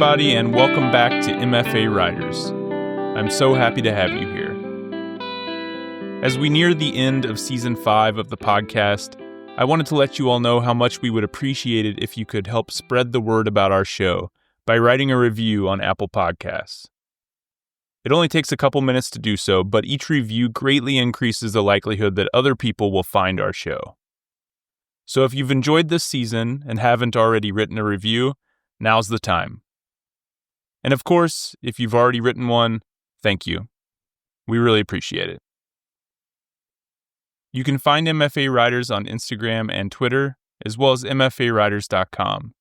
everybody, and welcome back to MFA Writers. I'm so happy to have you here. As we near the end of Season 5 of the podcast, I wanted to let you all know how much we would appreciate it if you could help spread the word about our show by writing a review on Apple Podcasts. It only takes a couple minutes to do so, but each review greatly increases the likelihood that other people will find our show. So if you've enjoyed this season and haven't already written a review, now's the time. And of course, if you've already written one, thank you. We really appreciate it. You can find MFA Writers on Instagram and Twitter, as well as mfawriters.com.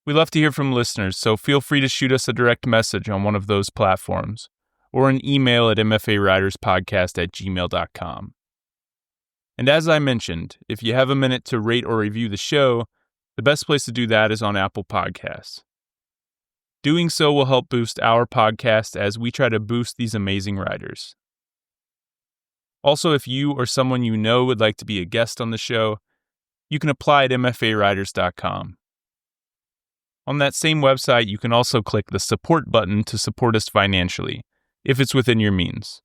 We love to hear from listeners, so feel free to shoot us a direct message on one of those platforms, or an email at mfawriterspodcast@gmail.com. And as I mentioned, if you have a minute to rate or review the show, the best place to do that is on Apple Podcasts. Doing so will help boost our podcast as we try to boost these amazing writers. Also, if you or someone you know would like to be a guest on the show, you can apply at mfawriters.com. On that same website, you can also click the support button to support us financially, if it's within your means.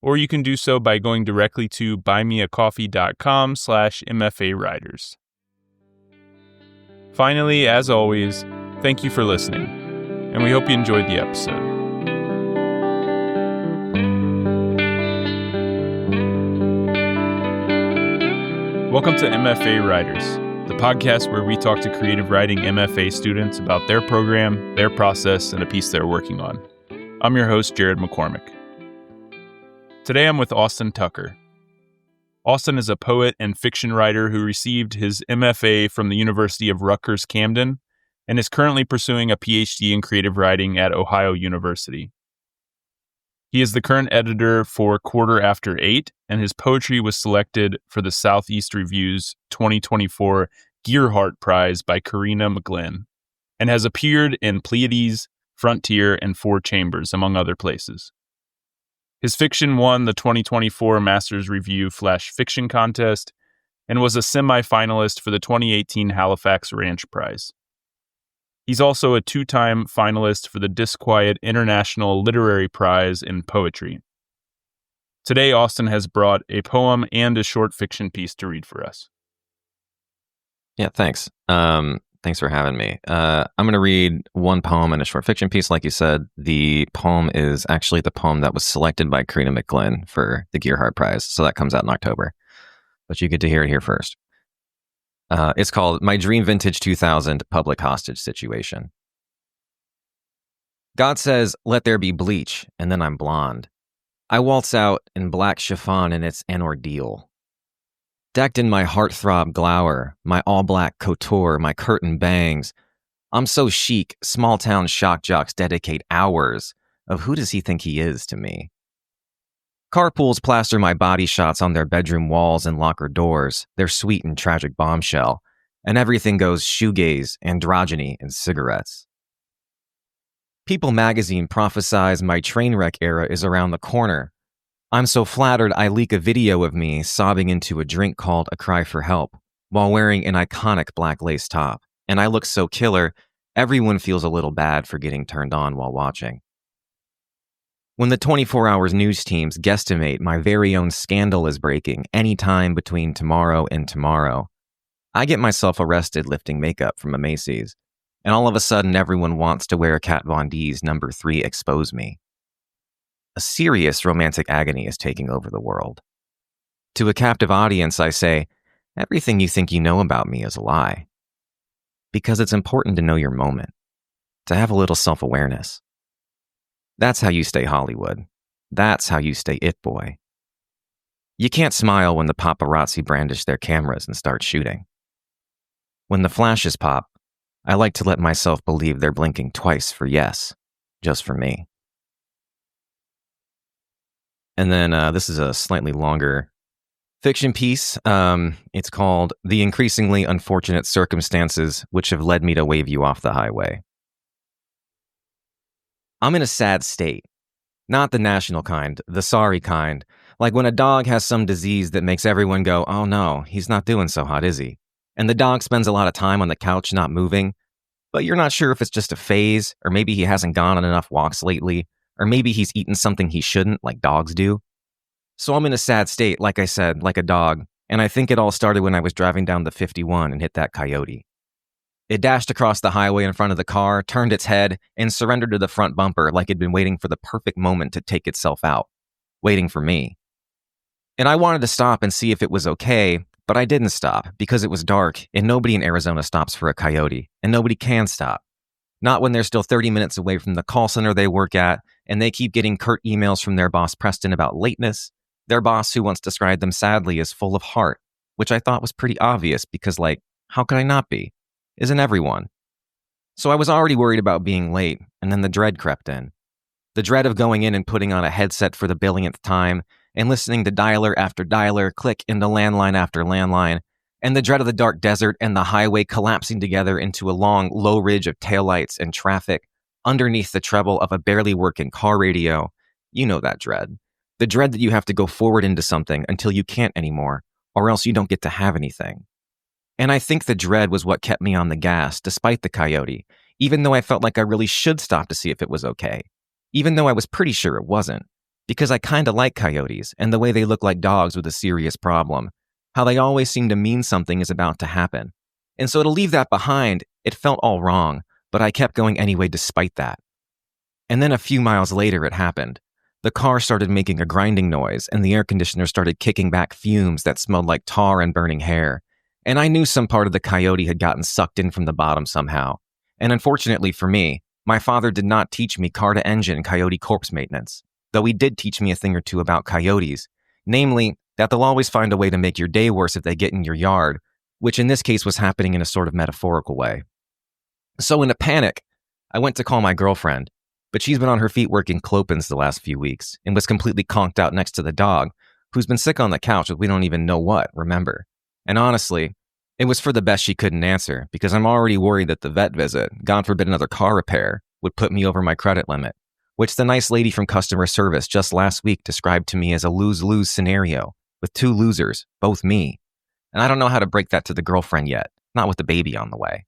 Or you can do so by going directly to buymeacoffee.com/mfawriters. Finally, as always, thank you for listening, and we hope you enjoyed the episode. Welcome to MFA Writers, the podcast where we talk to creative writing MFA students about their program, their process, and a piece they're working on. I'm your host, Jared McCormick. Today I'm with Austin Tucker. Austin is a poet and fiction writer who received his MFA from the University of Rutgers-Camden and is currently pursuing a PhD in creative writing at Ohio University. He is the current editor for Quarter After 8, and his poetry was selected for the Southeast Review's 2024 Gearhart Prize by Karina McGlynn, and has appeared in Pleiades, Frontier, and Four Chambers, among other places. His fiction won the 2024 Masters Review Flash Fiction Contest and was a semi-finalist for the 2018 Halifax Ranch Prize. He's also a two-time finalist for the Disquiet International Literary Prize in Poetry. Today, Austin has brought a poem and a short fiction piece to read for us. Yeah, thanks. Thanks for having me. I'm going to read one poem and a short fiction piece. Like you said, the poem is actually the poem that was selected by Karina McGlynn for the Gearhart Prize. So that comes out in October. But you get to hear it here first. It's called My Dream Vintage 2000 Public Hostage Situation. God says, let there be bleach, and then I'm blonde. I waltz out in black chiffon and it's an ordeal. Decked in my heartthrob glower, my all-black couture, my curtain bangs, I'm so chic, small-town shock jocks dedicate hours of who does he think he is to me. Carpools plaster my body shots on their bedroom walls and locker doors, their sweet and tragic bombshell, and everything goes shoegaze, androgyny, and cigarettes. People magazine prophesies my train wreck era is around the corner. I'm so flattered I leak a video of me sobbing into a drink called A Cry for Help while wearing an iconic black lace top, and I look so killer, everyone feels a little bad for getting turned on while watching. When the 24 Hours news teams guesstimate my very own scandal is breaking any time between tomorrow and tomorrow, I get myself arrested lifting makeup from a Macy's, and all of a sudden everyone wants to wear Kat Von D's No. 3 Expose Me. A serious romantic agony is taking over the world. To a captive audience, I say, everything you think you know about me is a lie. Because it's important to know your moment, to have a little self-awareness. That's how you stay Hollywood. That's how you stay it boy. You can't smile when the paparazzi brandish their cameras and start shooting. When the flashes pop, I like to let myself believe they're blinking twice for yes, just for me. And then this is a slightly longer fiction piece. It's called The Increasingly Unfortunate Circumstances Which Have Led Me to Wave You Off the Highway. I'm in a sad state. Not the national kind, the sorry kind. Like when a dog has some disease that makes everyone go, oh no, he's not doing so hot, is he? And the dog spends a lot of time on the couch not moving. but you're not sure if it's just a phase, or maybe he hasn't gone on enough walks lately, or maybe he's eaten something he shouldn't, like dogs do. So I'm in a sad state, like I said, like a dog, and I think it all started when I was driving down the 51 and hit that coyote. It dashed across the highway in front of the car, turned its head, and surrendered to the front bumper like it'd been waiting for the perfect moment to take itself out. Waiting for me. And I wanted to stop and see if it was okay, but I didn't stop because it was dark and nobody in Arizona stops for a coyote, and nobody can stop. Not when they're still 30 minutes away from the call center they work at, and they keep getting curt emails from their boss Preston about lateness, their boss who once described them sadly as full of heart, which I thought was pretty obvious because, how could I not be? Isn't everyone? So I was already worried about being late, and then the dread crept in. The dread of going in and putting on a headset for the billionth time, and listening to dialer after dialer click into landline after landline, and the dread of the dark desert and the highway collapsing together into a long, low ridge of taillights and traffic underneath the treble of a barely working car radio. You know that dread. The dread that you have to go forward into something until you can't anymore, or else you don't get to have anything. And I think the dread was what kept me on the gas, despite the coyote, even though I felt like I really should stop to see if it was okay. Even though I was pretty sure it wasn't. Because I kinda like coyotes, and the way they look like dogs with a serious problem. How they always seem to mean something is about to happen. And so to leave that behind, it felt all wrong, but I kept going anyway despite that. And then a few miles later it happened. The car started making a grinding noise, and the air conditioner started kicking back fumes that smelled like tar and burning hair. And I knew some part of the coyote had gotten sucked in from the bottom somehow. And unfortunately for me, my father did not teach me car-to-engine coyote corpse maintenance, though he did teach me a thing or two about coyotes, namely that they'll always find a way to make your day worse if they get in your yard, which in this case was happening in a sort of metaphorical way. So in a panic, I went to call my girlfriend, but she's been on her feet working clopens the last few weeks and was completely conked out next to the dog, who's been sick on the couch with we don't even know what, remember? And honestly, it was for the best she couldn't answer, because I'm already worried that the vet visit, God forbid another car repair, would put me over my credit limit, which the nice lady from customer service just last week described to me as a lose-lose scenario, with two losers, both me. And I don't know how to break that to the girlfriend yet, not with the baby on the way.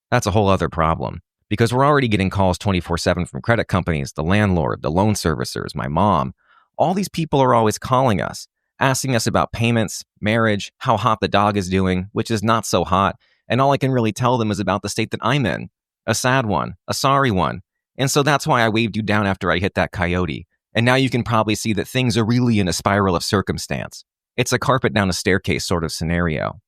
That's a whole other problem, because we're already getting calls 24/7 from credit companies, the landlord, the loan servicers, my mom. All these people are always calling us, asking us about payments, marriage, how hot the dog is doing, which is not so hot, and all I can really tell them is about the state that I'm in. A sad one, a sorry one. And so that's why I waved you down after I hit that coyote. And now you can probably see that things are really in a spiral of circumstance. It's a carpet down a staircase sort of scenario.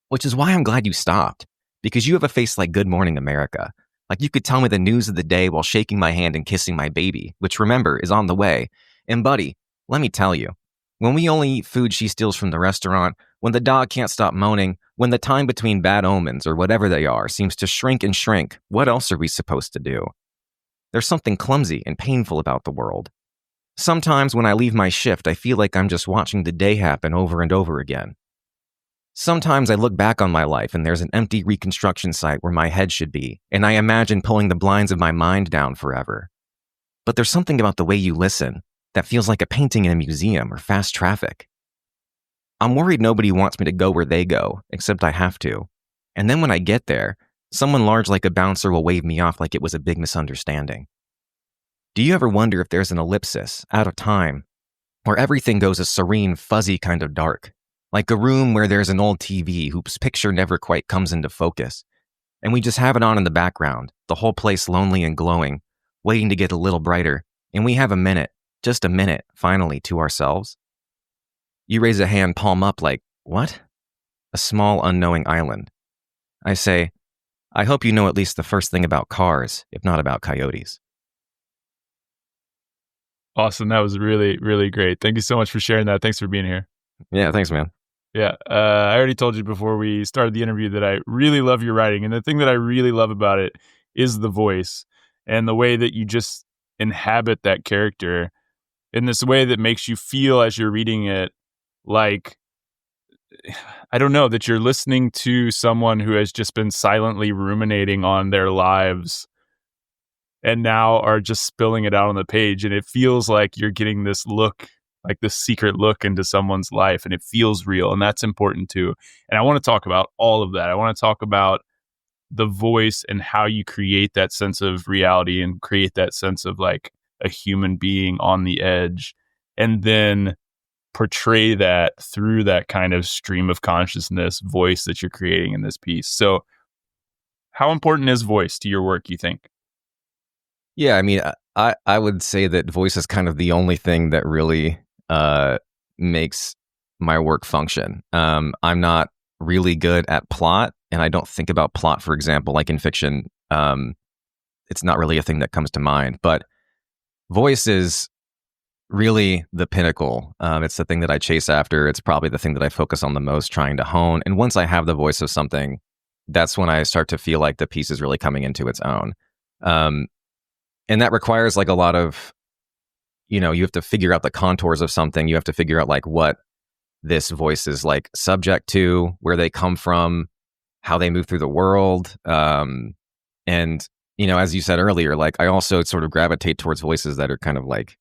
Which is why I'm glad you stopped, because you have a face like Good Morning America. Like you could tell me the news of the day while shaking my hand and kissing my baby, which remember is on the way. And buddy, let me tell you, when we only eat food she steals from the restaurant, when the dog can't stop moaning, when the time between bad omens or whatever they are seems to shrink and shrink, what else are we supposed to do? There's something clumsy and painful about the world. Sometimes when I leave my shift, I feel like I'm just watching the day happen over and over again. Sometimes I look back on my life and there's an empty reconstruction site where my head should be, and I imagine pulling the blinds of my mind down forever. But there's something about the way you listen that feels like a painting in a museum or fast traffic. I'm worried nobody wants me to go where they go, except I have to. And then when I get there, someone large like a bouncer will wave me off like it was a big misunderstanding. Do you ever wonder if there's an ellipsis, out of time, where everything goes a serene, fuzzy kind of dark? Like a room where there's an old TV whose picture never quite comes into focus, and we just have it on in the background, the whole place lonely and glowing, waiting to get a little brighter, and we have a minute, just a minute, finally, to ourselves? You raise a hand, palm up like, what? A small, unknowing island. I say, I hope you know at least the first thing about cars, if not about coyotes. Awesome. That was really, really great. Thank you so much for sharing that. Thanks for being here. Yeah, thanks, man. Yeah, I already told you before we started the interview that I really love your writing. And the thing that I really love about it is the voice and the way that you just inhabit that character in this way that makes you feel as you're reading it like, I don't know, that you're listening to someone who has just been silently ruminating on their lives and now are just spilling it out on the page. And it feels like you're getting this look, like this secret look into someone's life, and it feels real. And that's important too. And I want to talk about all of that. I want to talk about the voice and how you create that sense of reality and create that sense of like a human being on the edge, and then portray that through that kind of stream of consciousness voice that you're creating in this piece. So how important is voice to your work, you think? Yeah, I mean, I would say that voice is kind of the only thing that really makes my work function. I'm not really good at plot, and I don't think about plot, for example, like in fiction. It's not really a thing that comes to mind, but voice is really the pinnacle. It's the thing that I chase after. It's probably the thing that I focus on the most, trying to hone. And once I have the voice of something, that's when I start to feel like the piece is really coming into its own. And that requires like a lot of, you have to figure out the contours of something. You have to figure out like what this voice is like subject to, where they come from, how they move through the world. And, as you said earlier, like I also sort of gravitate towards voices that are kind of like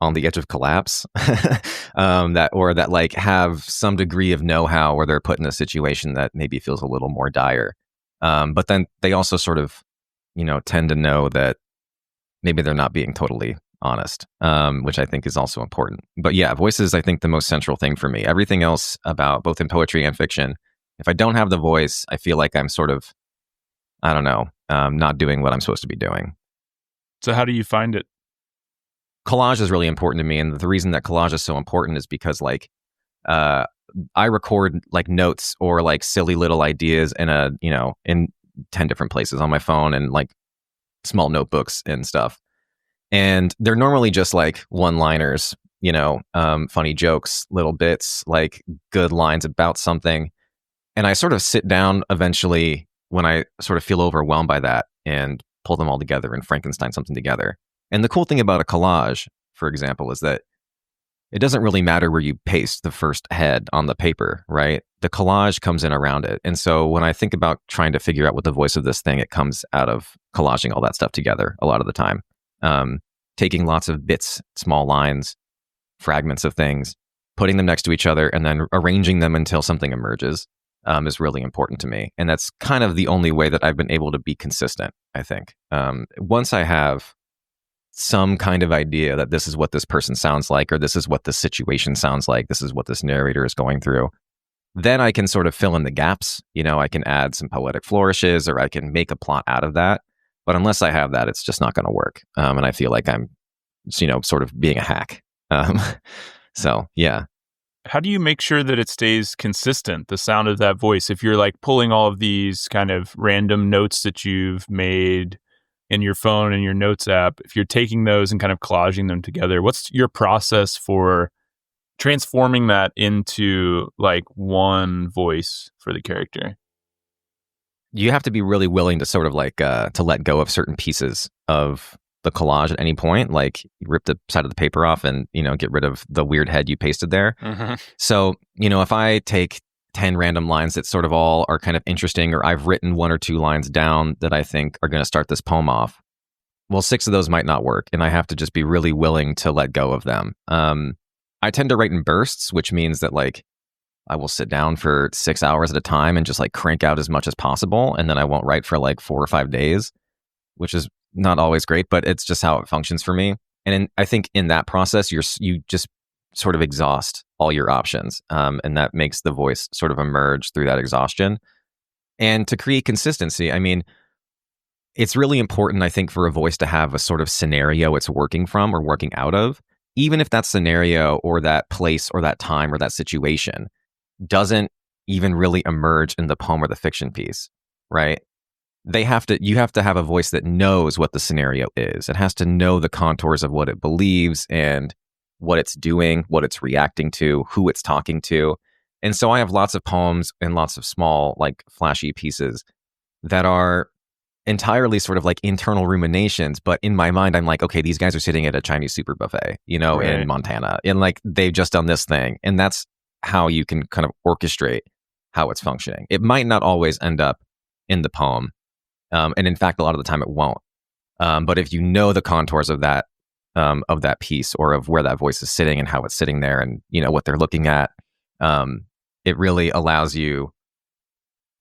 on the edge of collapse, that like have some degree of know-how, where they're put in a situation that maybe feels a little more dire. But then they also sort of, tend to know that maybe they're not being totally honest, which I think is also important. But yeah, voice is, I think, the most central thing for me. Everything else about both in poetry and fiction, if I don't have the voice, I feel like I'm sort of, I don't know, not doing what I'm supposed to be doing. So how do you find it? Collage is really important to me. And the reason that collage is so important is because like, I record like notes or like silly little ideas in 10 different places on my phone and like small notebooks and stuff. And they're normally just like one-liners, funny jokes, little bits, like good lines about something. And I sort of sit down eventually when I sort of feel overwhelmed by that and pull them all together and Frankenstein something together. And the cool thing about a collage, for example, is that it doesn't really matter where you paste the first head on the paper, right? The collage comes in around it. And so when I think about trying to figure out what the voice of this thing, it comes out of collaging all that stuff together a lot of the time. Taking lots of bits, small lines, fragments of things, putting them next to each other, and then arranging them until something emerges is really important to me. And that's kind of the only way that I've been able to be consistent, I think. Once I have some kind of idea that this is what this person sounds like, or this is what this situation sounds like, this is what this narrator is going through, then I can sort of fill in the gaps. I can add some poetic flourishes, or I can make a plot out of that. But unless I have that, it's just not going to work. And I feel like I'm, sort of being a hack. So, yeah. How do you make sure that it stays consistent, the sound of that voice? If you're like pulling all of these kind of random notes that you've made in your phone and your notes app, if you're taking those and kind of collaging them together, what's your process for transforming that into like one voice for the character? You have to be really willing to sort of like to let go of certain pieces of the collage at any point. Like you rip the side of the paper off and get rid of the weird head you pasted there. Mm-hmm. So if I take 10 random lines that sort of all are kind of interesting, or I've written 1 or 2 lines down that I think are going to start this poem off, well, 6 of those might not work, and I have to just be really willing to let go of them. I tend to write in bursts, which means that like I will sit down for 6 hours at a time and just like crank out as much as possible, and then I won't write for like 4 or 5 days, which is not always great, but it's just how it functions for me. And I think in that process, you just sort of exhaust all your options, and that makes the voice sort of emerge through that exhaustion. And to create consistency, I mean, it's really important, I think, for a voice to have a sort of scenario it's working from or working out of, even if that scenario or that place or that time or that situation doesn't even really emerge in the poem or the fiction piece, right? You have to have a voice that knows what the scenario is. It has to know the contours of what it believes and what it's doing, what it's reacting to, who it's talking to. And so I have lots of poems and lots of small, like flashy pieces that are entirely sort of like internal ruminations. But in my mind, I'm like, okay, these guys are sitting at a Chinese super buffet, right, in Montana. And like, they've just done this thing. And that's how you can kind of orchestrate how it's functioning. It might not always end up in the poem. And in fact, a lot of the time it won't. But if you know the contours of that piece, or of where that voice is sitting and how it's sitting there, and what they're looking at, it really allows you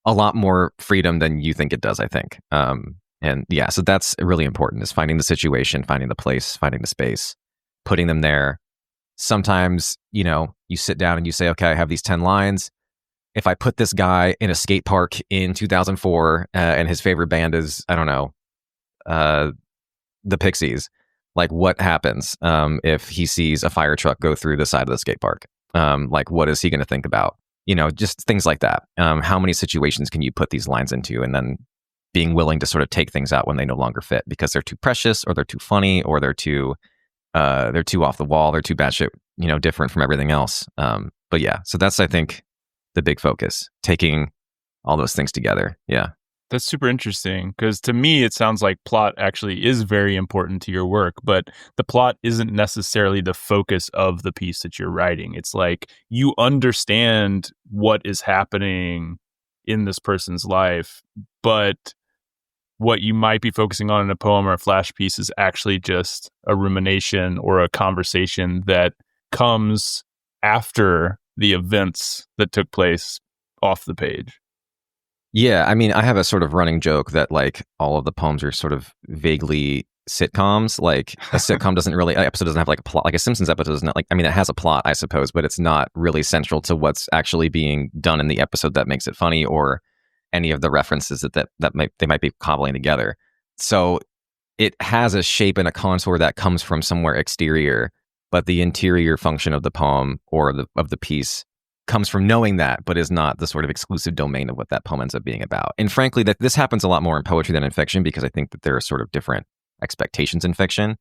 a lot more freedom than you think it does, I think. And yeah, so that's really important, is finding the situation, finding the place, finding the space, putting them there. Sometimes, you know, you sit down and you say, okay, I have these 10 lines. If I put this guy in a skate park in 2004 and his favorite band is, I don't know, the Pixies, like what happens if he sees a fire truck go through the side of the skate park? Like, what is he going to think about? You know, just things like that. How many situations can you put these lines into, and then being willing to sort of take things out when they no longer fit because they're too precious, or they're too funny, or they're too off the wall, they're too batshit, you know, different from everything else. But yeah, so that's, I think, the big focus, taking all those things together. Yeah. That's super interesting, because to me, it sounds like plot actually is very important to your work, but the plot isn't necessarily the focus of the piece that you're writing. It's like you understand what is happening in this person's life, but what you might be focusing on in a poem or a flash piece is actually just a rumination or a conversation that comes after the events that took place off the page. Yeah, I mean, I have a sort of running joke that like all of the poems are sort of vaguely sitcoms. Like a sitcom doesn't really, an episode doesn't have like a plot. Like a Simpsons episode is not like, I mean, it has a plot, I suppose, but it's not really central to what's actually being done in the episode that makes it funny, or any of the references that they might be cobbling together. So it has a shape and a contour that comes from somewhere exterior, but the interior function of the poem or of the piece comes from knowing that, but is not the sort of exclusive domain of what that poem ends up being about. And frankly, that this happens a lot more in poetry than in fiction, because I think that there are sort of different expectations in fiction.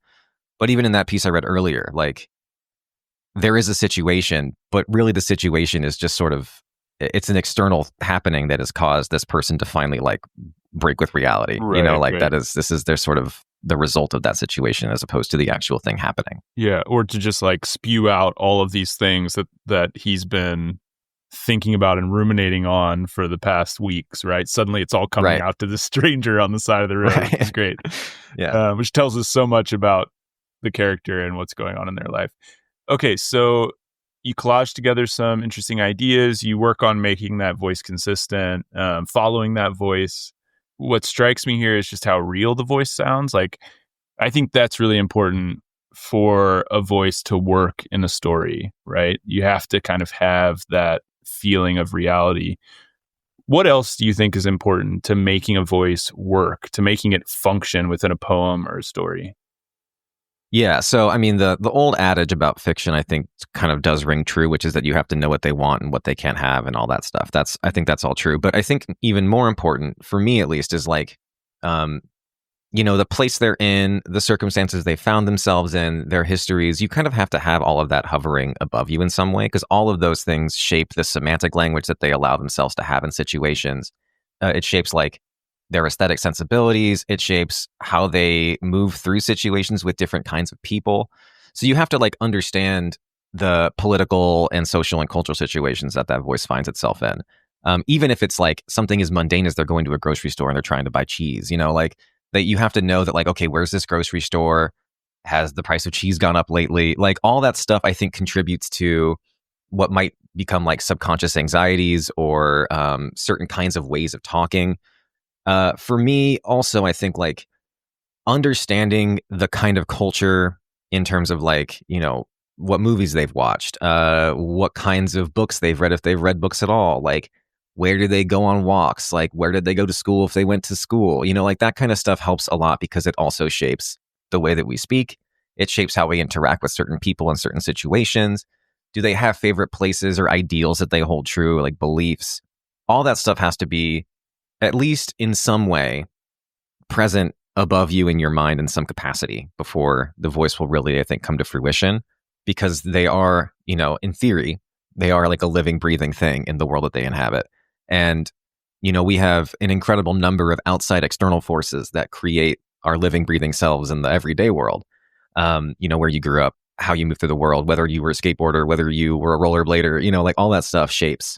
But even in that piece I read earlier, like there is a situation, but really the situation is just sort of, it's an external happening that has caused this person to finally like break with reality. Right, you know, like right. This is their sort of the result of that situation, as opposed to the actual thing happening. Yeah, or to just like spew out all of these things that he's been thinking about and ruminating on for the past weeks, right? Suddenly it's all coming out to the stranger on the side of the road. Right. It's great. Yeah. Which tells us so much about the character and what's going on in their life. Okay, so you collage together some interesting ideas. You work on making that voice consistent, following that voice. What strikes me here is just how real the voice sounds. Like, I think that's really important for a voice to work in a story, right? You have to kind of have that feeling of reality. What else do you think is important to making a voice work, to making it function within a poem or a story? Yeah, so I mean, the old adage about fiction, I think, kind of does ring true, which is that you have to know what they want and what they can't have and all that stuff. I think that's all true. But I think even more important, for me at least, is like, you know, the place they're in, the circumstances they found themselves in, their histories. You kind of have to have all of that hovering above you in some way, because all of those things shape the semantic language that they allow themselves to have in situations. It shapes like their aesthetic sensibilities. It shapes how they move through situations with different kinds of people. So you have to like understand the political and social and cultural situations that voice finds itself in. Even if it's like something as mundane as they're going to a grocery store and they're trying to buy cheese, you know, like that you have to know that like, okay, where's this grocery store? Has the price of cheese gone up lately? Like all that stuff, I think, contributes to what might become like subconscious anxieties or certain kinds of ways of talking. For me, also, I think like understanding the kind of culture in terms of like, you know, what movies they've watched, what kinds of books they've read, if they've read books at all, like where do they go on walks, like where did they go to school if they went to school, you know, like that kind of stuff helps a lot, because it also shapes the way that we speak. It shapes how we interact with certain people in certain situations. Do they have favorite places or ideals that they hold true, like beliefs? All that stuff has to be, at least in some way, present above you in your mind in some capacity before the voice will really, I think, come to fruition, because they are, you know, in theory, they are like a living, breathing thing in the world that they inhabit. And, you know, we have an incredible number of outside external forces that create our living, breathing selves in the everyday world. You know, where you grew up, how you move through the world, whether you were a skateboarder, whether you were a rollerblader, you know, like all that stuff shapes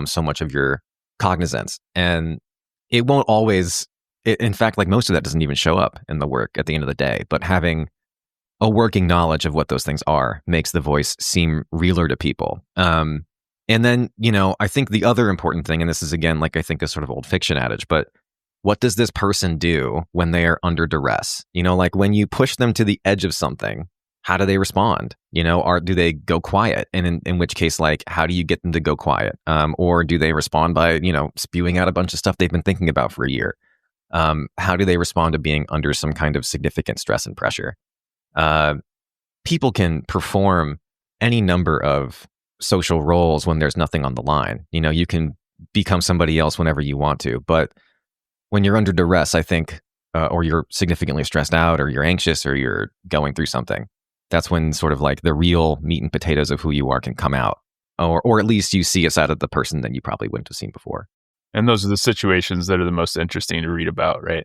so much of your cognizance. And it won't always, in fact, like most of that doesn't even show up in the work at the end of the day. But having a working knowledge of what those things are makes the voice seem realer to people. And then, I think the other important thing, and this is again, like I think a sort of old fiction adage, but what does this person do when they are under duress? Like when you push them to the edge of something, how do they respond? Do they go quiet? And in which case, like, how do you get them to go quiet? Or do they respond by, spewing out a bunch of stuff they've been thinking about for a year? How do they respond to being under some kind of significant stress and pressure? People can perform any number of social roles when there's nothing on the line. You can become somebody else whenever you want to, but when you're under duress, I think, or you're significantly stressed out, or you're anxious, or you're going through something, that's when sort of like the real meat and potatoes of who you are can come out, or at least you see a side of the person that you probably wouldn't have seen before. And those are the situations that are the most interesting to read about, right?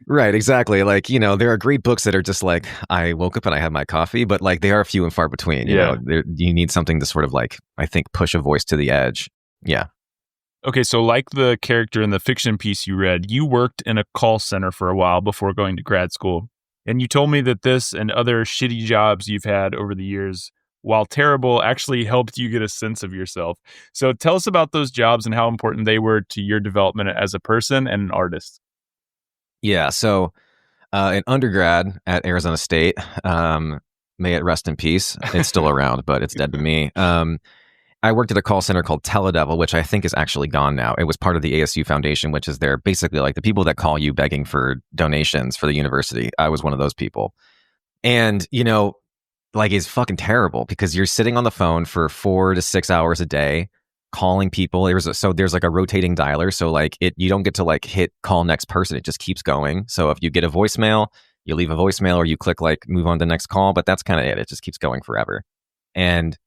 Right, exactly. Like, there are great books that are just like, I woke up and I had my coffee, but like they are few and far between. You need something to sort of like, I think, push a voice to the edge. Yeah. Okay, so like the character in the fiction piece you read, you worked in a call center for a while before going to grad school. And you told me that this and other shitty jobs you've had over the years, while terrible, actually helped you get a sense of yourself. So tell us about those jobs and how important they were to your development as a person and an artist. Yeah, so in undergrad at Arizona State, may it rest in peace. It's still around, but it's dead to me. I worked at a call center called Teledevil, which I think is actually gone now. It was part of the ASU Foundation, which is basically like the people that call you begging for donations for the university. I was one of those people. And, like it's fucking terrible because you're sitting on the phone for 4 to 6 hours a day calling people. There's like a rotating dialer. So like you don't get to like hit call next person. It just keeps going. So if you get a voicemail, you leave a voicemail or you click like move on to next call, but that's kind of it. It just keeps going forever. And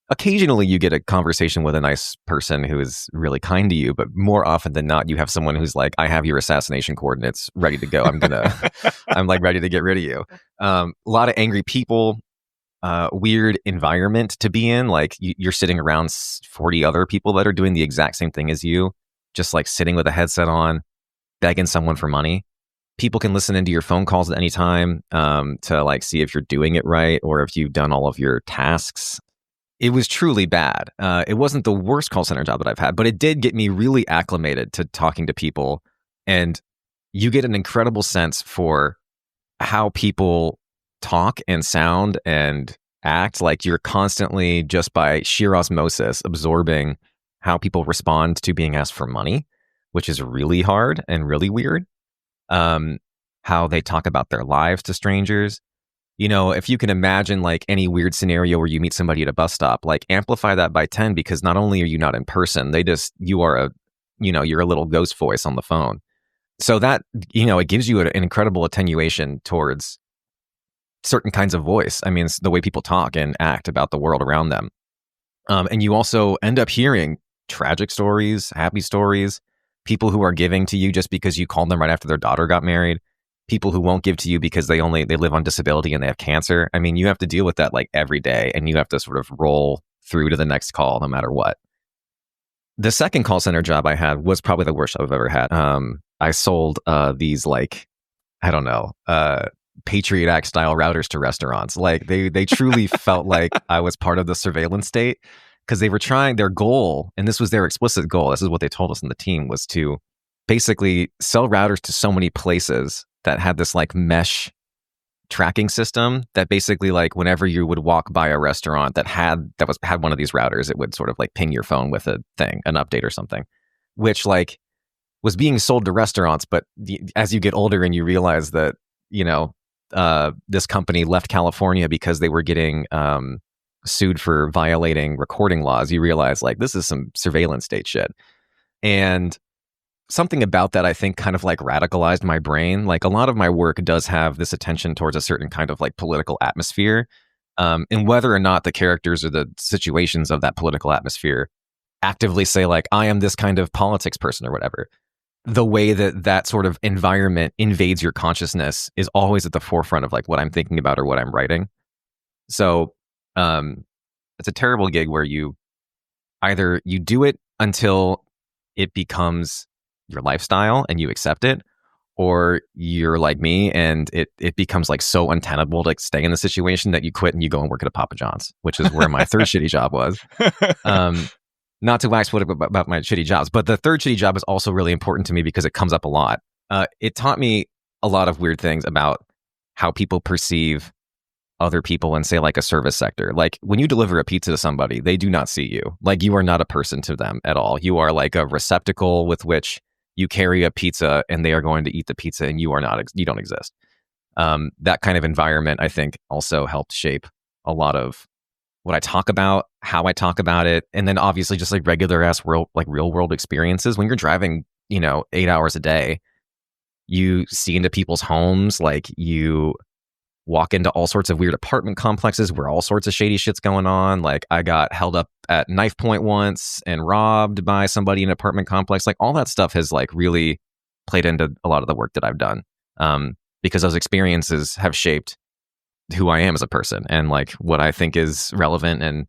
occasionally you get a conversation with a nice person who is really kind to you, but more often than not, you have someone who's like, I have your assassination coordinates ready to go. I'm like ready to get rid of you. A lot of angry people, weird environment to be in. Like you're sitting around 40 other people that are doing the exact same thing as you, just like sitting with a headset on, begging someone for money. People can listen into your phone calls at any time to like see if you're doing it right or if you've done all of your tasks. It was truly bad. It wasn't the worst call center job that I've had, but it did get me really acclimated to talking to people. And you get an incredible sense for how people talk and sound and act. Like you're constantly, just by sheer osmosis, absorbing how people respond to being asked for money, which is really hard and really weird. How they talk about their lives to strangers. If you can imagine like any weird scenario where you meet somebody at a bus stop, like amplify that by 10, because not only are you not in person, you're a little ghost voice on the phone. So that, it gives you an incredible attenuation towards certain kinds of voice. I mean, it's the way people talk and act about the world around them. And you also end up hearing tragic stories, happy stories, people who are giving to you just because you called them right after their daughter got married. People who won't give to you because they live on disability and they have cancer. I mean, you have to deal with that like every day, and you have to sort of roll through to the next call no matter what. The second call center job I had was probably the worst I've ever had. I sold these like, I don't know, Patriot Act style routers to restaurants. Like they truly felt like I was part of the surveillance state, because they were trying their goal, and this was their explicit goal. This is what they told us in the team, was to basically sell routers to so many places that had this like mesh tracking system that basically like whenever you would walk by a restaurant that had one of these routers, it would sort of like ping your phone with an update or something, which like was being sold to restaurants. But as you get older and you realize that, this company left California because they were getting sued for violating recording laws, you realize like this is some surveillance state shit. And something about that, I think, kind of like radicalized my brain. Like a lot of my work does have this attention towards a certain kind of like political atmosphere. And whether or not the characters or the situations of that political atmosphere actively say like, I am this kind of politics person or whatever, the way that sort of environment invades your consciousness is always at the forefront of like what I'm thinking about or what I'm writing. So it's a terrible gig where you do it until it becomes your lifestyle and you accept it, or you're like me and it becomes like so untenable to stay in the situation that you quit and you go and work at a Papa John's, which is where my third shitty job was. not to wax poetic about my shitty jobs, but the third shitty job is also really important to me because it comes up a lot. It taught me a lot of weird things about how people perceive other people in, say, like a service sector. Like when you deliver a pizza to somebody, they do not see you. Like you are not a person to them at all. You are like a receptacle with which you carry a pizza and they are going to eat the pizza and you are not, you don't exist. That kind of environment, I think, also helped shape a lot of what I talk about, how I talk about it. And then obviously just like regular ass world, like real world experiences. When you're driving, 8 hours a day, you see into people's homes, like you walk into all sorts of weird apartment complexes where all sorts of shady shit's going on. Like I got held up at knife point once and robbed by somebody in an apartment complex. Like all that stuff has like really played into a lot of the work that I've done, because those experiences have shaped who I am as a person and like what I think is relevant and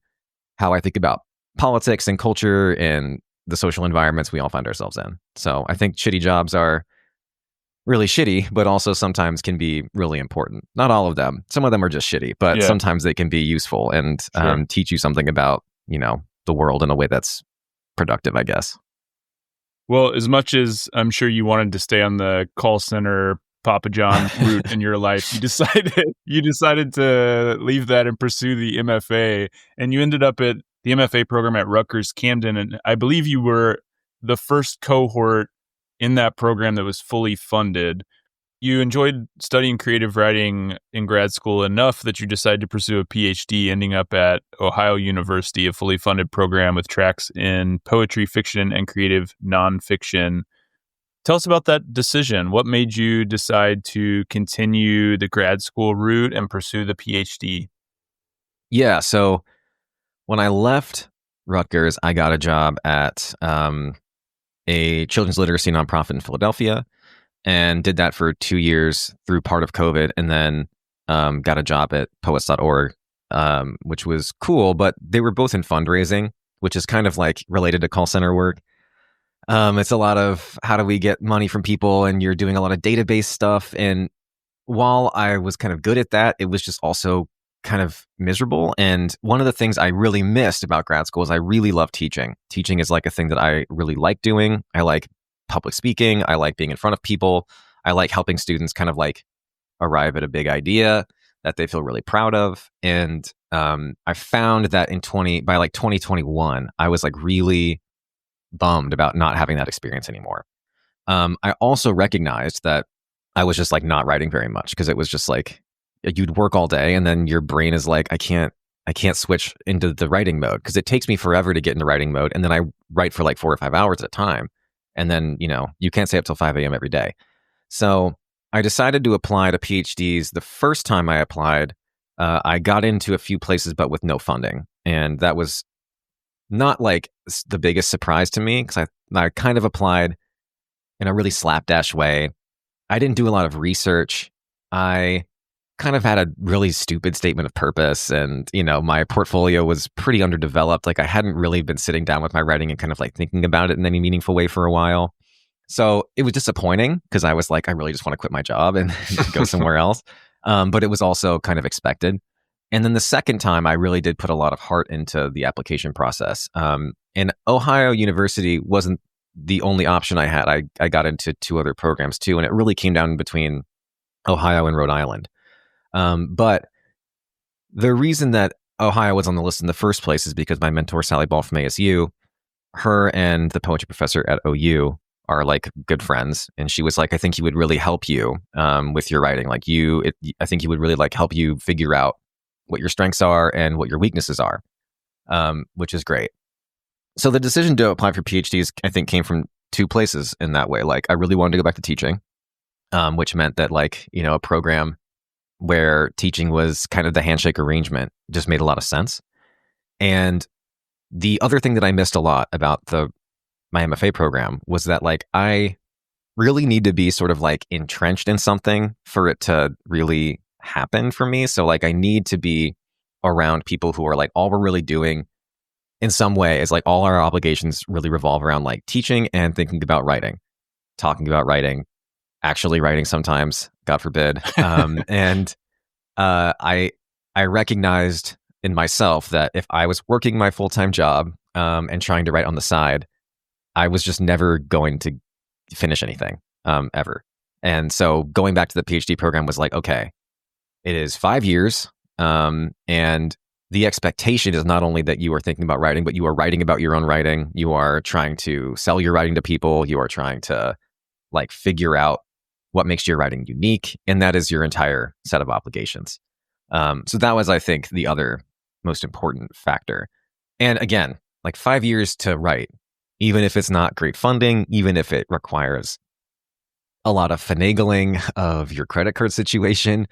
how I think about politics and culture and the social environments we all find ourselves in. So I think shitty jobs are really shitty, but also sometimes can be really important. Not all of them. Some of them are just shitty, but sometimes they can be useful and teach you something about, the world in a way that's productive, I guess. Well, as much as I'm sure you wanted to stay on the call center Papa John route in your life, you decided to leave that and pursue the MFA, and you ended up at the MFA program at Rutgers Camden, and I believe you were the first cohort in that program that was fully funded. You enjoyed studying creative writing in grad school enough that you decided to pursue a PhD, ending up at Ohio University, a fully funded program with tracks in poetry, fiction, and creative nonfiction. Tell us about that decision. What made you decide to continue the grad school route and pursue the PhD? Yeah, so when I left Rutgers, I got a job at a children's literacy nonprofit in Philadelphia and did that for 2 years through part of COVID, and then got a job at poets.org, which was cool, but they were both in fundraising, which is kind of like related to call center work. It's a lot of how do we get money from people, and you're doing a lot of database stuff. And while I was kind of good at that, it was just also kind of miserable. And one of the things I really missed about grad school is I really love teaching. Teaching is like a thing that I really like doing. I like public speaking. I like being in front of people. I like helping students kind of like arrive at a big idea that they feel really proud of. And I found that by like 2021, I was like really bummed about not having that experience anymore. I also recognized that I was just like not writing very much because it was just like you'd work all day and then your brain is like, I can't switch into the writing mode because it takes me forever to get into writing mode. And then I write for like 4 or 5 hours at a time. And then, you can't stay up till 5 a.m. every day. So I decided to apply to PhDs. The first time I applied, I got into a few places, but with no funding. And that was not like the biggest surprise to me because I kind of applied in a really slapdash way. I didn't do a lot of research. I kind of had a really stupid statement of purpose, and my portfolio was pretty underdeveloped. Like I hadn't really been sitting down with my writing and kind of like thinking about it in any meaningful way for a while. So it was disappointing because I was like, I really just want to quit my job and go somewhere else. But it was also kind of expected. And then the second time, I really did put a lot of heart into the application process. And Ohio University wasn't the only option I had. I got into 2 other programs too, and it really came down between Ohio and Rhode Island. But the reason that Ohio was on the list in the first place is because my mentor, Sally Ball from ASU, her and the poetry professor at OU are like good friends. And she was like, I think he would really help you with your writing. Like I think he would really like help you figure out what your strengths are and what your weaknesses are, which is great. So the decision to apply for PhDs, I think, came from 2 places in that way. Like I really wanted to go back to teaching, which meant that like, a program where teaching was kind of the handshake arrangement just made a lot of sense. And the other thing that I missed a lot about my MFA program was that like I really need to be sort of like entrenched in something for it to really happen for me. So like I need to be around people who are like, all we're really doing in some way is like all our obligations really revolve around like teaching and thinking about writing, talking about writing, actually writing sometimes, God forbid. And I recognized in myself that if I was working my full-time job, and trying to write on the side, I was just never going to finish anything ever. And so going back to the PhD program was like, okay, it is 5 years. And the expectation is not only that you are thinking about writing, but you are writing about your own writing. You are trying to sell your writing to people. You are trying to like figure out what makes your writing unique. And that is your entire set of obligations. So that was, I think, the other most important factor. And again, like 5 years to write, even if it's not great funding, even if it requires a lot of finagling of your credit card situation,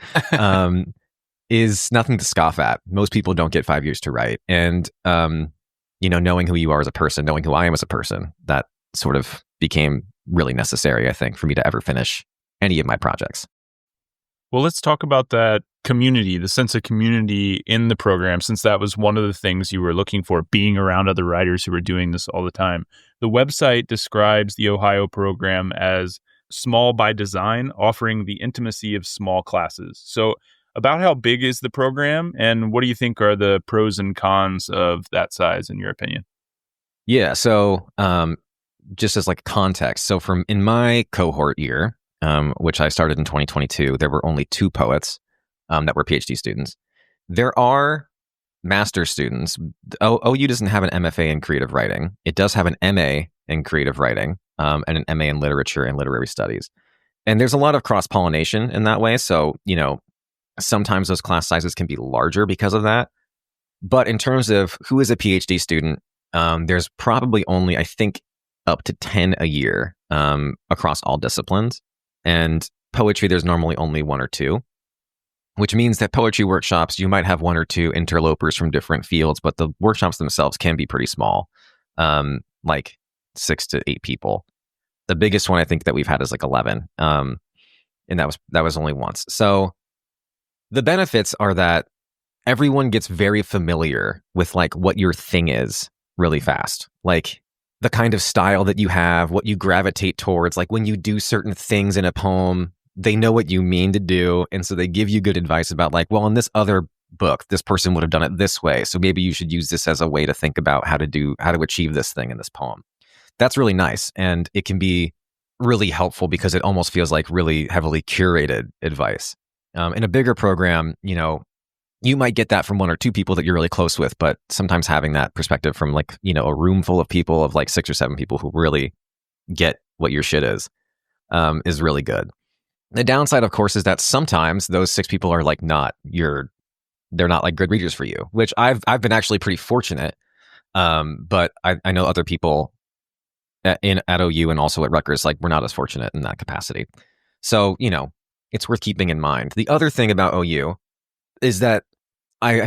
is nothing to scoff at. Most people don't get 5 years to write. And, knowing who you are as a person, knowing who I am as a person, that sort of became really necessary, I think, for me to ever finish any of my projects. Well, let's talk about that community, the sense of community in the program, since that was one of the things you were looking for, being around other writers who were doing this all the time. The website describes the Ohio program as small by design, offering the intimacy of small classes. So about how big is the program, and what do you think are the pros and cons of that size, in your opinion? Yeah, so just as like context, so in my cohort year, which I started in 2022, there were only 2 poets that were PhD students. There are master's students. OU doesn't have an MFA in creative writing. It does have an MA in creative writing and an MA in literature and literary studies. And there's a lot of cross-pollination in that way. So, sometimes those class sizes can be larger because of that. But in terms of who is a PhD student, there's probably only, I think, up to 10 a year across all disciplines. And poetry, there's normally only 1 or 2, which means that poetry workshops, you might have 1 or 2 interlopers from different fields, but the workshops themselves can be pretty small, like 6 to 8 people. The biggest one I think that we've had is like 11, and that was only once. So the benefits are that everyone gets very familiar with like what your thing is really fast, like the kind of style that you have, what you gravitate towards. Like when you do certain things in a poem, they know what you mean to do. And so they give you good advice about like, well, in this other book, this person would have done it this way. So maybe you should use this as a way to think about how to achieve this thing in this poem. That's really nice. And it can be really helpful because it almost feels like really heavily curated advice. In a bigger program, you might get that from 1 or 2 people that you're really close with, but sometimes having that perspective from like, a room full of people of like 6 or 7 people who really get what your shit is really good. The downside, of course, is that sometimes those 6 people are like they're not like good readers for you, which I've been actually pretty fortunate. But I know other people at OU and also at Rutgers, like we're not as fortunate in that capacity. So, it's worth keeping in mind. The other thing about OU is that I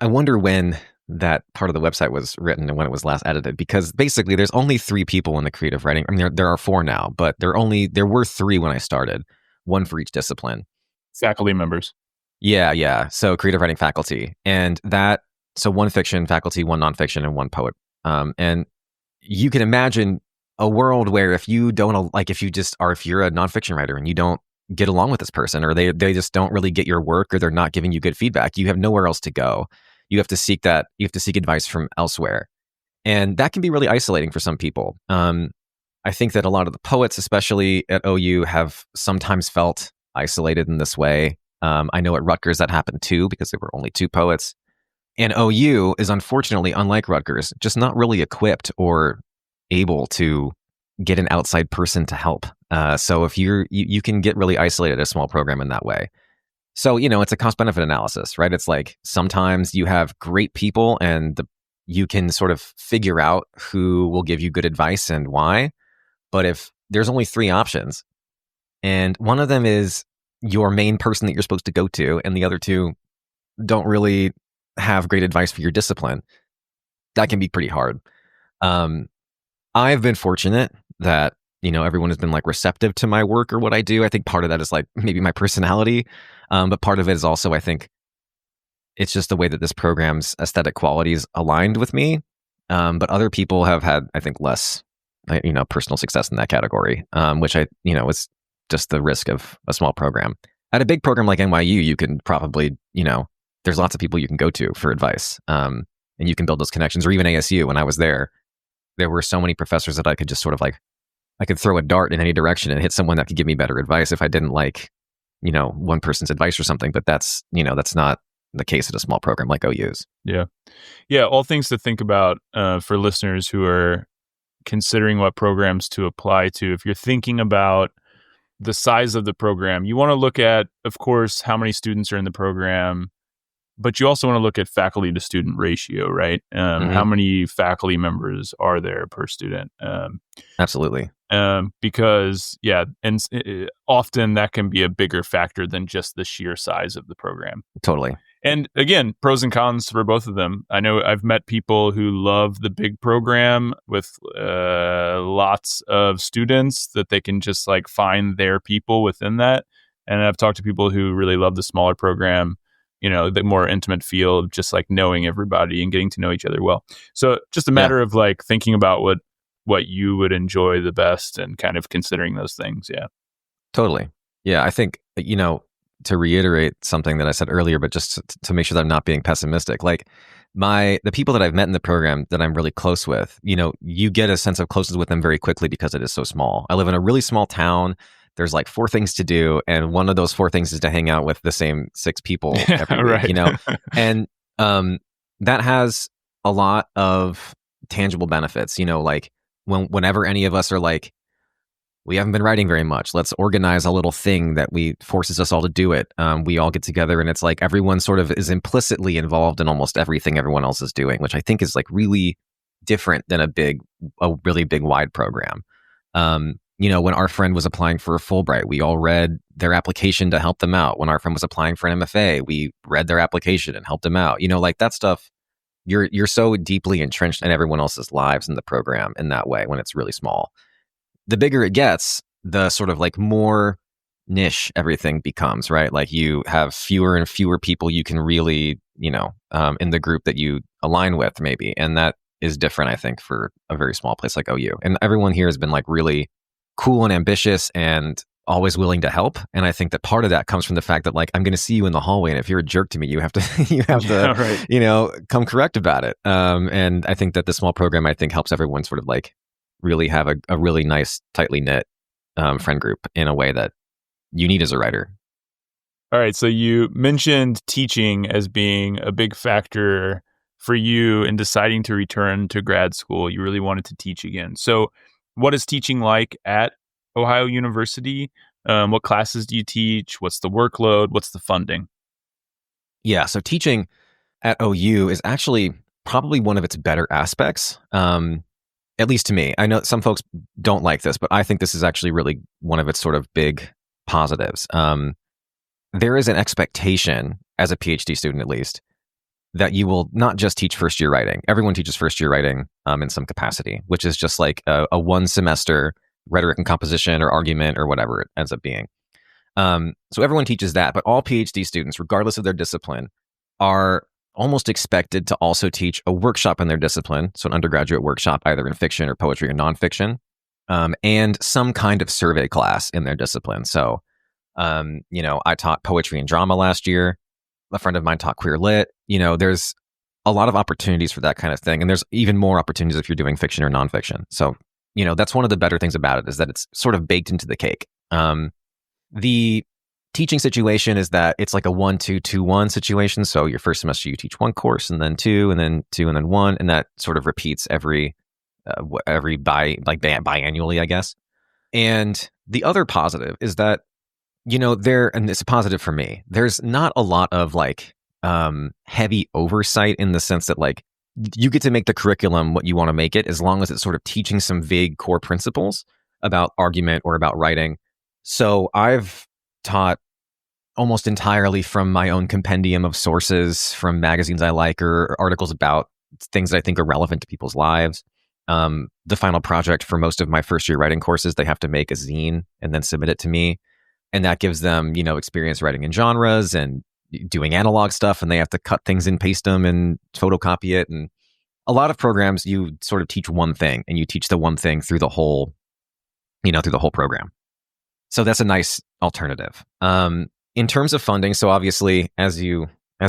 wonder when that part of the website was written and when it was last edited, because basically there's only 3 people in the creative writing. I mean, there are 4 now, but there were 3 when I started, 1 for each discipline. Faculty members. Yeah. So creative writing faculty, and so 1 fiction faculty, 1 nonfiction, and 1 poet. And you can imagine a world where if you're a nonfiction writer and you don't get along with this person, or they just don't really get your work, or they're not giving you good feedback, you have nowhere else to go. You have to seek advice from elsewhere. And that can be really isolating for some people. I think that a lot of the poets, especially at OU, have sometimes felt isolated in this way. I know at Rutgers that happened too, because there were only 2 poets. And OU is unfortunately, unlike Rutgers, just not really equipped or able to get an outside person to help. So if you can get really isolated at a small program in that way. So, it's a cost benefit analysis, right? It's like sometimes you have great people and you can sort of figure out who will give you good advice and why. But if there's only 3 options and one of them is your main person that you're supposed to go to, and the other 2 don't really have great advice for your discipline, that can be pretty hard. I've been fortunate that, everyone has been like receptive to my work or what I do. I think part of that is like maybe my personality. But part of it is also, I think it's just the way that this program's aesthetic qualities aligned with me. But other people have had, I think, less, personal success in that category, which is just the risk of a small program. At a big program like NYU, you can probably, there's lots of people you can go to for advice. and you can build those connections. Or even ASU, when I was there were so many professors that I could just sort of like, I could throw a dart in any direction and hit someone that could give me better advice if I didn't like, one person's advice or something. But that's not the case at a small program like OU's. Yeah. Yeah. All things to think about for listeners who are considering what programs to apply to. If you're thinking about the size of the program, you want to look at, of course, how many students are in the program, but you also want to look at faculty to student ratio, right? How many faculty members are there per student? Absolutely. Because, often that can be a bigger factor than just the sheer size of the program. Totally. And again, pros and cons for both of them. I know I've met people who love the big program with lots of students that they can just like find their people within that. And I've talked to people who really love the smaller program, the more intimate feel of just like knowing everybody and getting to know each other well. So just a matter of like thinking about what you would enjoy the best and kind of considering those things. Yeah. Totally. Yeah. I think, to reiterate something that I said earlier, but just to make sure that I'm not being pessimistic, like the people that I've met in the program that I'm really close with, you get a sense of closeness with them very quickly because it is so small. I live in a really small town. There's like 4 things to do. And one of those 4 things is to hang out with the same 6 people every week, and that has a lot of tangible benefits, like whenever any of us are like, we haven't been writing very much, let's organize a little thing that forces us all to do it. We all get together and it's like everyone sort of is implicitly involved in almost everything everyone else is doing, which I think is like really different than a really big wide program. When our friend was applying for a Fulbright, we all read their application to help them out. When our friend was applying for an MFA, we read their application and helped them out. Like that stuff, you're so deeply entrenched in everyone else's lives in the program in that way when it's really small. The bigger it gets, the sort of like more niche everything becomes, right? Like you have fewer and fewer people you can really, in the group that you align with maybe. And that is different, I think, for a very small place like OU. And everyone here has been like really cool and ambitious and always willing to help. And I think that part of that comes from the fact that like, I'm going to see you in the hallway. And if you're a jerk to me, you have to, come correct about it. And I think that the small program, I think, helps everyone sort of like really have a really nice, tightly knit friend group in a way that you need as a writer. All right. So you mentioned teaching as being a big factor for you in deciding to return to grad school. You really wanted to teach again. So what is teaching like at Ohio University? What classes do you teach? What's the workload? What's the funding? Yeah. So teaching at OU is actually probably one of its better aspects. At least to me. I know some folks don't like this, but I think this is actually really one of its sort of big positives. There is an expectation, as a PhD student at least, that you will not just teach first year writing. Everyone teaches first year writing in some capacity, which is just like a 1 semester rhetoric and composition or argument or whatever it ends up being. So everyone teaches that, but all PhD students, regardless of their discipline, are almost expected to also teach a workshop in their discipline, so an undergraduate workshop either in fiction or poetry or nonfiction, and some kind of survey class in their discipline. So, I taught poetry and drama last year. A friend of mine taught queer lit. There's a lot of opportunities for that kind of thing, and there's even more opportunities if you're doing fiction or nonfiction. So, that's one of the better things about it is that it's sort of baked into the cake. The teaching situation is that it's like a 1-2-2-1 situation. So your first semester you teach 1 course and then 2 and then 2 and then 1, and that sort of repeats every biannually, I guess. And the other positive is that and it's a positive for me. There's not a lot of like heavy oversight in the sense that like you get to make the curriculum what you want to make it, as long as it's sort of teaching some vague core principles about argument or about writing. So I've taught almost entirely from my own compendium of sources from magazines I like or articles about things that I think are relevant to people's lives. The final project for most of my first year writing courses, they have to make a zine and then submit it to me. And that gives them, experience writing in genres and doing analog stuff, and they have to cut things and paste them and photocopy it. And a lot of programs, you sort of teach one thing and you teach the one thing through the whole program. So that's a nice alternative. In terms of funding, so obviously, as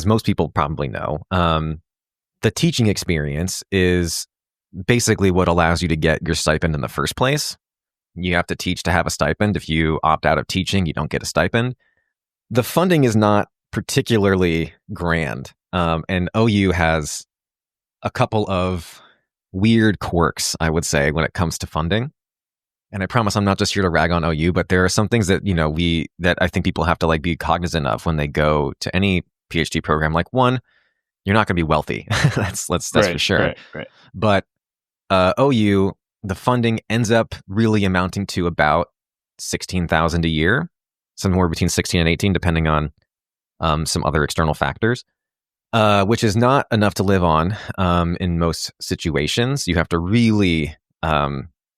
most people probably know, The teaching experience is basically what allows you to get your stipend in the first place. You have to teach to have a stipend. If you opt out of teaching, you don't get a stipend. The funding is not particularly grand. And OU has a couple of weird quirks, I would say, when it comes to funding. And I promise I'm not just here to rag on OU, but there are some things that, that I think people have to like be cognizant of when they go to any PhD program. Like, one, you're not going to be wealthy. that's Right, for sure. Right. But OU, the funding ends up really amounting to about $16,000 a year, somewhere between 16 and 18, depending on some other external factors, which is not enough to live on in most situations. You have to really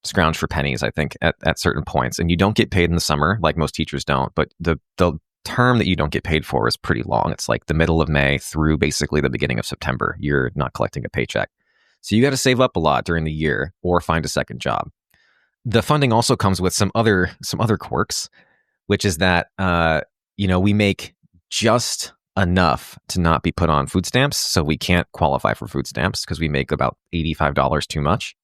scrounge for pennies, I think, at certain points. And you don't get paid in the summer, like most teachers don't. But the term that you don't get paid for is pretty long. It's like the middle of May through basically the beginning of September. You're not collecting a paycheck. So you got to save up a lot during the year or find a second job. The funding also comes with some other quirks, which is that we make just enough to not be put on food stamps. So we can't qualify for food stamps because we make about $85 too much.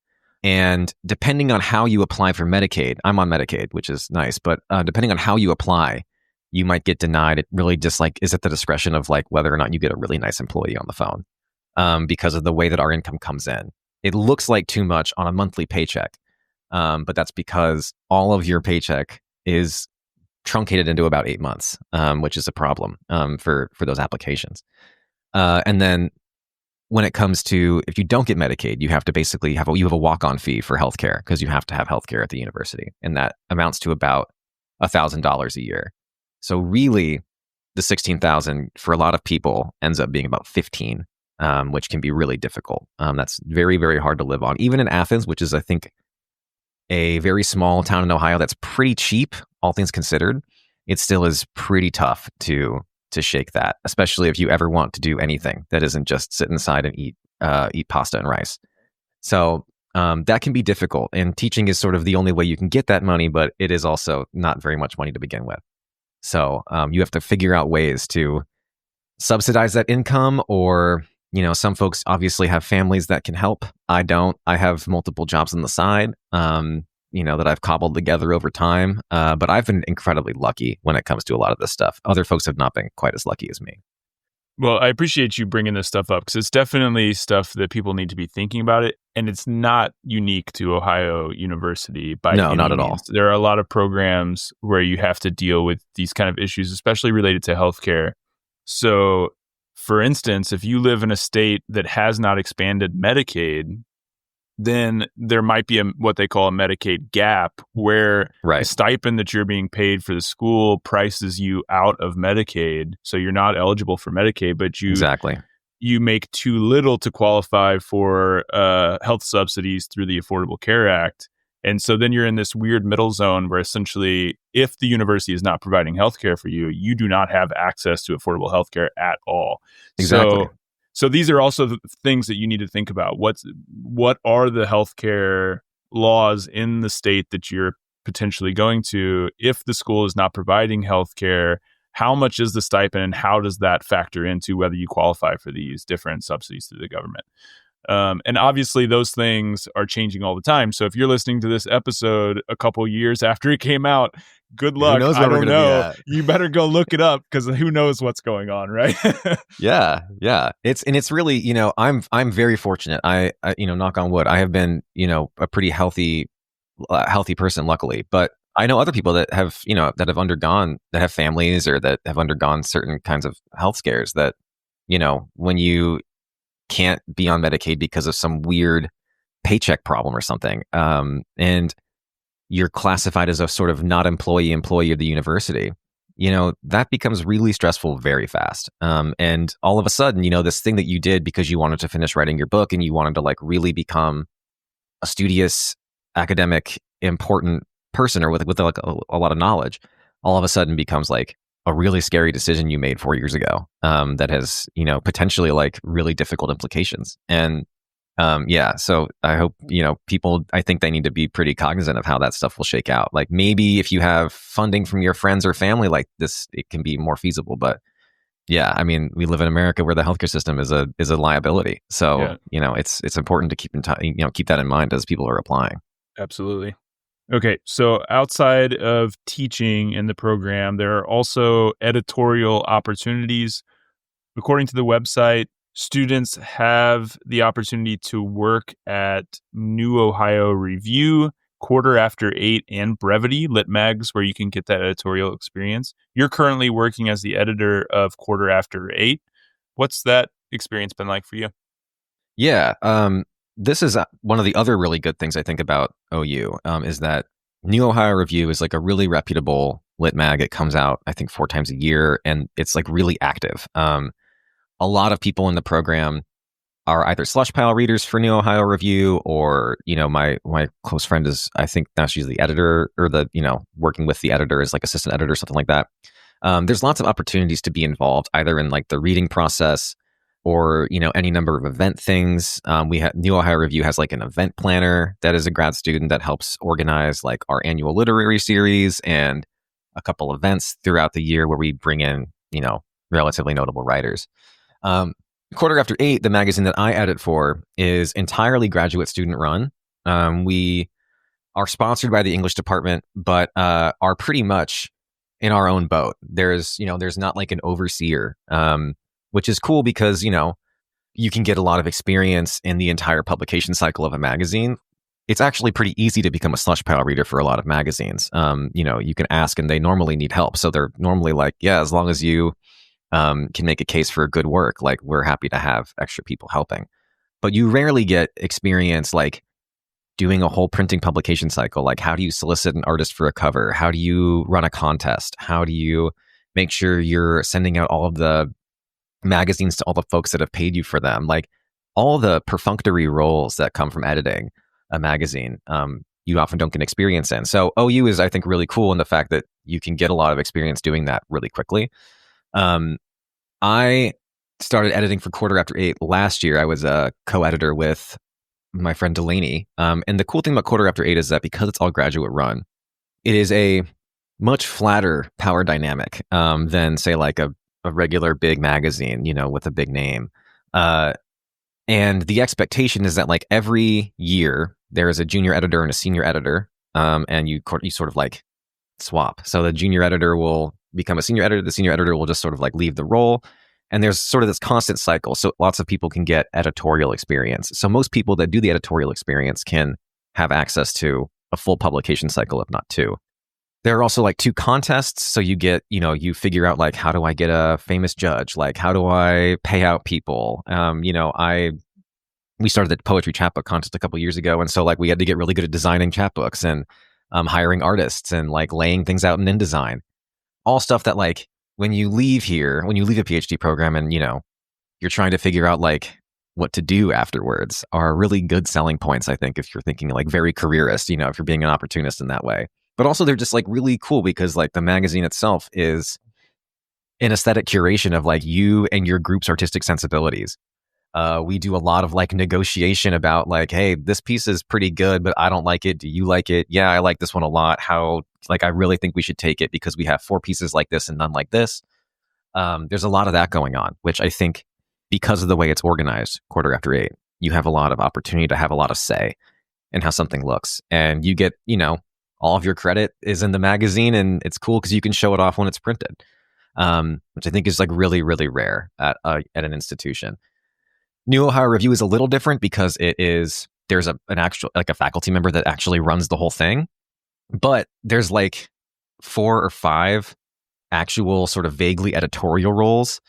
And depending on how you apply for Medicaid, I'm on Medicaid, which is nice, but depending on how you apply, you might get denied. It really just is at the discretion of like whether or not you get a really nice employee on the phone because of the way that our income comes in. It looks like too much on a monthly paycheck, but that's because all of your paycheck is truncated into about 8 months, which is a problem for those applications. And then when it comes to if you don't get Medicaid, you have to basically have a walk-on fee for healthcare because you have to have healthcare at the university, and that amounts to about $1,000 a year. So really, the $16,000 for a lot of people ends up being about $15,000, which can be really difficult. That's very, very hard to live on. Even in Athens, which is, I think, a very small town in Ohio that's pretty cheap, all things considered, it still is pretty tough to shake that, especially if you ever want to do anything that isn't just sit inside and eat pasta and rice. So that can be difficult. And teaching is sort of the only way you can get that money, but it is also not very much money to begin with. So you have to figure out ways to subsidize that income, or, some folks obviously have families that can help. I don't. I have multiple jobs on the side, that I've cobbled together over time. But I've been incredibly lucky when it comes to a lot of this stuff. Other folks have not been quite as lucky as me. Well, I appreciate you bringing this stuff up because it's definitely stuff that people need to be thinking about it. And it's not unique to Ohio University by any not at means. all. There are a lot of programs where you have to deal with these kind of issues, especially related to healthcare. So, for instance, if you live in a state that has not expanded Medicaid, then there might be what they call a Medicaid gap, where the stipend that you're being paid for the school prices you out of Medicaid. So you're not eligible for Medicaid, but you make too little to qualify for health subsidies through the Affordable Care Act. And so then you're in this weird middle zone where essentially, if the university is not providing healthcare for you, you do not have access to affordable healthcare at all. Exactly. So these are also the things that you need to think about. What are the healthcare laws in the state that you're potentially going to? If the school is not providing healthcare, how much is the stipend, and how does that factor into whether you qualify for these different subsidies through the government? And obviously, those things are changing all the time. So if you're listening to this episode a couple years after it came out, good luck. I don't know. You better go look it up because who knows what's going on, right? Yeah. It's really, I'm very fortunate. I knock on wood, I have been, a pretty healthy person, luckily. But I know other people that have, that have families or that have undergone certain kinds of health scares that, when you can't be on Medicaid because of some weird paycheck problem or something, and you're classified as a sort of not employee of the university, that becomes really stressful very fast. And all of a sudden, this thing that you did because you wanted to finish writing your book and you wanted to like really become a studious, academic, important person, or with like a lot of knowledge, all of a sudden becomes like a really scary decision you made 4 years ago, that has, potentially like really difficult implications. And so I hope, people, I think they need to be pretty cognizant of how that stuff will shake out. Like maybe if you have funding from your friends or family like this, it can be more feasible. But Yeah, I mean, we live in America where the healthcare system is a liability. So, Yeah. It's important to keep that in mind as people are applying. Absolutely. Okay, so outside of teaching in the program, there are also editorial opportunities. According to the website, students have the opportunity to work at New Ohio Review, Quarter After Eight, and Brevity lit mags, where you can get that editorial experience. You're currently working as the editor of Quarter After Eight. What's that experience been like for you? Yeah, this is one of the other really good things I think about OU is that New Ohio Review is like a really reputable lit mag. It comes out, I think, 4 times a year, and it's like really active. A lot of people in the program are either slush pile readers for New Ohio Review, or my close friend is, I think now she's the editor, or the working with the editor as like assistant editor, something like that. There's lots of opportunities to be involved, either in like the reading process or any number of event things. We have New Ohio Review has like an event planner that is a grad student that helps organize like our annual literary series and a couple events throughout the year where we bring in relatively notable writers. Quarter After Eight, the magazine that I edit for, is entirely graduate student run. We are sponsored by the English department, but are pretty much in our own boat. There's not like an overseer, which is cool because, you can get a lot of experience in the entire publication cycle of a magazine. It's actually pretty easy to become a slush pile reader for a lot of magazines. You can ask and they normally need help. So they're normally like, yeah, as long as you can make a case for good work, like we're happy to have extra people helping. But you rarely get experience like doing a whole printing publication cycle. Like, how do you solicit an artist for a cover? How do you run a contest? How do you make sure you're sending out all of the magazines to all the folks that have paid you for them? Like all the perfunctory roles that come from editing a magazine, you often don't get experience in. So OU is, I think, really cool in the fact that you can get a lot of experience doing that really quickly. I started editing for Quarter After Eight last year. I was a co-editor with my friend Delaney. And the cool thing about Quarter After Eight is that because it's all graduate run, it is a much flatter power dynamic than, say, like a regular big magazine, with a big name. And the expectation is that like every year there is a junior editor and a senior editor, and you sort of like swap. So the junior editor will become a senior editor. The senior editor will just sort of like leave the role. And there's sort of this constant cycle. So lots of people can get editorial experience. So most people that do the editorial experience can have access to a full publication cycle, if not two. There are also like 2 contests. So you get, you figure out like, how do I get a famous judge? Like, how do I pay out people? We started the poetry chapbook contest a couple years ago. And so like we had to get really good at designing chapbooks and hiring artists and like laying things out in InDesign. All stuff that like when you leave a PhD program and, you're trying to figure out like what to do afterwards are really good selling points, I think, if you're thinking like very careerist, if you're being an opportunist in that way. But also they're just like really cool because like the magazine itself is an aesthetic curation of like you and your group's artistic sensibilities. We do a lot of like negotiation about like, hey, this piece is pretty good, but I don't like it. Do you like it? Yeah, I like this one a lot. I really think we should take it because we have 4 pieces like this and none like this. There's a lot of that going on, which I think because of the way it's organized, Quarter After Eight, you have a lot of opportunity to have a lot of say in how something looks. And you get, all of your credit is in the magazine, and it's cool because you can show it off when it's printed, which I think is like really, really rare at an institution. New Ohio Review is a little different because there's an actual like a faculty member that actually runs the whole thing, but there's like 4 or 5 actual sort of vaguely editorial roles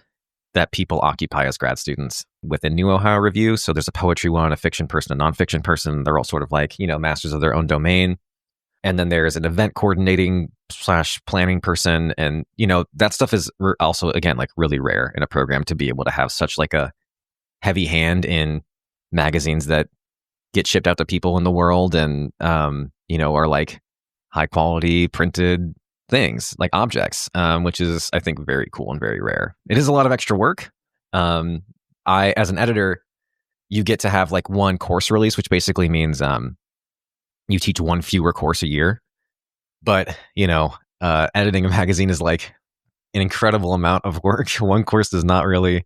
that people occupy as grad students within New Ohio Review. So there's a poetry one, a fiction person, a nonfiction person. They're all sort of like, masters of their own domain. And then there's an event coordinating / planning person. And, that stuff is also, again, like really rare in a program to be able to have such like a heavy hand in magazines that get shipped out to people in the world and, are like high quality printed things like objects, which is, I think, very cool and very rare. It is a lot of extra work. As an editor, you get to have like 1 course release, which basically means you teach 1 fewer course a year. But, editing a magazine is like an incredible amount of work. One course does not really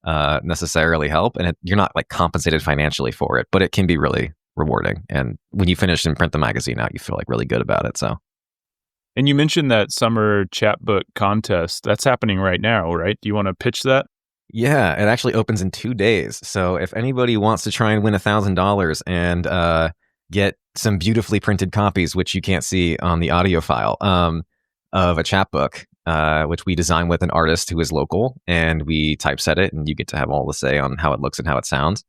necessarily help, and you're not like compensated financially for it, but it can be really rewarding. And when you finish and print the magazine out, you feel like really good about it. So. And you mentioned that summer chapbook contest. That's happening right now, right? Do you want to pitch that? Yeah, it actually opens in 2 days. So if anybody wants to try and win $1,000 and get some beautifully printed copies, which you can't see on the audio file, of a chapbook, which we design with an artist who is local, and we typeset it, and you get to have all the say on how it looks and how it sounds.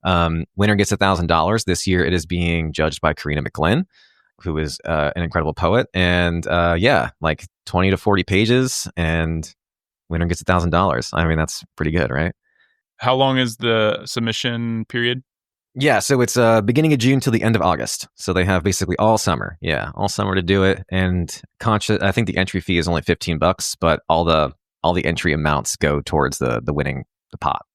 Winner gets $1,000. This year it is being judged by Karina McGlynn, who is an incredible poet. And like 20 to 40 pages, and winner gets $1,000. I mean, that's pretty good, right? How long is the submission period? Yeah, so it's beginning of June till the end of August. So they have basically all summer. Yeah, all summer to do it. And I think the entry fee is only $15, but all the entry amounts go towards the winning the pot.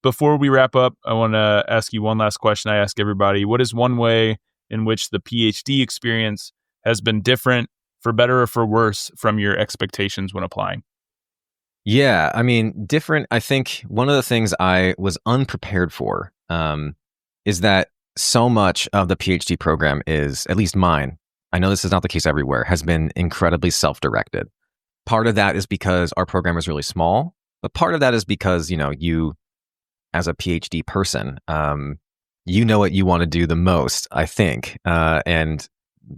Before we wrap up, I want to ask you one last question I ask everybody. What is one way in which the PhD experience has been different, for better or for worse, from your expectations when applying? Yeah, I mean, different. I think one of the things I was unprepared for is that so much of the PhD program is, at least mine, I know this is not the case everywhere, has been incredibly self-directed. Part of that is because our program is really small, but part of that is because, you as a PhD person, you know what you want to do the most, I think. And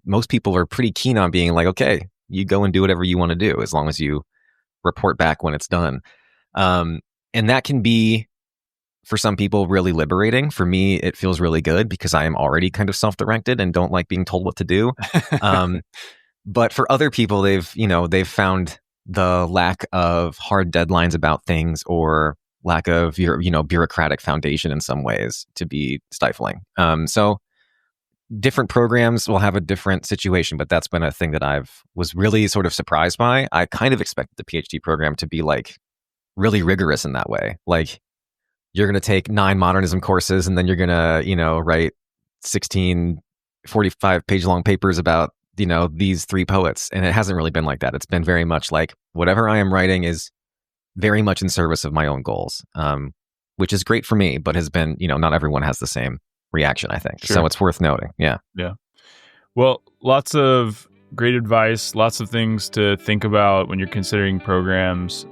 most people are pretty keen on being like, okay, you go and do whatever you want to do as long as you report back when it's done. And that can be, for some people, really liberating. For me, it feels really good because I am already kind of self-directed and don't like being told what to do. But for other people, they've found the lack of hard deadlines about things, or lack of bureaucratic foundation in some ways, to be stifling. So different programs will have a different situation, but that's been a thing that was really sort of surprised by. I kind of expected the PhD program to be like really rigorous in that way. Like, you're going to take 9 modernism courses, and then you're going to, write 16 45-page long papers about, these 3 poets. And it hasn't really been like that. It's been very much like whatever I am writing is very much in service of my own goals, which is great for me, but has been, not everyone has the same reaction, I think. Sure. So it's worth noting. Yeah. Yeah. Well, lots of great advice, lots of things to think about when you're considering programs.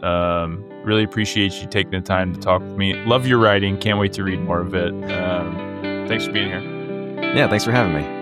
Really appreciate you taking the time to talk with me. Love your writing. Can't wait to read more of it. Thanks for being here. Yeah, thanks for having me.